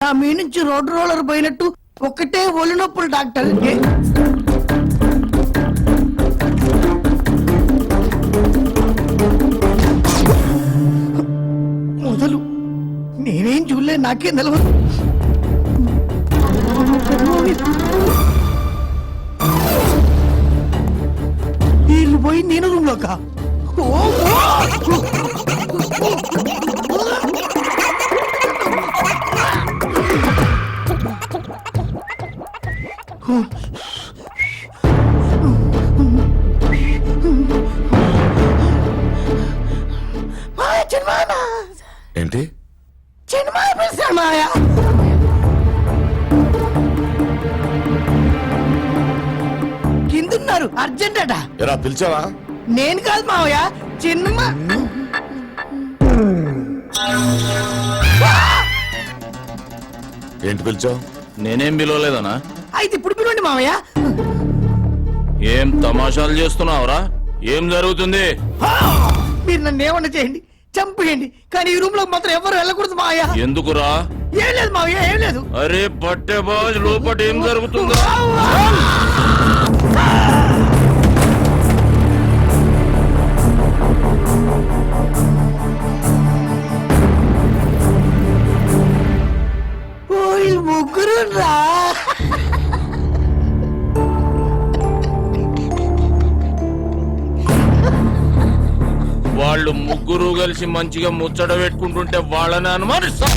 నా మీ నుంచి road roller పోయినట్టు ఒక్కటే ఒళ్ళు నొప్పులు డాక్టర్. మొదలు నేనేం చూడలే, నాకేం తెలవదు. వీళ్ళు పోయి నేను రూమ్ లోక. ఏంటి చిన్నమాయ పిలిచాడు మాయ. కిందున్నారు, అర్జెంట్ అట. ఎలా పిలిచావా? నేను కాదు మావయ్య, చిన్నమా. ఏంటి పిలిచావు? నేనేం పిలవలేదనా? అయితే ఇప్పుడు పిలవండి మావయ్య. ఏం తమాషాలు చేస్తున్నావురా? ఏం జరుగుతుంది? మీరు నన్ను ఏమన్నా చేయండి, చంపేయండి, కానీ ఈ రూమ్ లో మాత్రం ఎవరు వెళ్ళకూడదు మావయ్య. ఎందుకురా? ఏం లేదు మావయ్య, ఏం లేదు. అరే పట్టే బాజ్, లోపట ఏం జరుగుతుందో? ముగ్గురు రా. వాళ్ళు ముగ్గురు కలిసి మంచిగా ముచ్చట పెట్టుకుంటుంటే వాళ్ళని అనుమానిస్తా.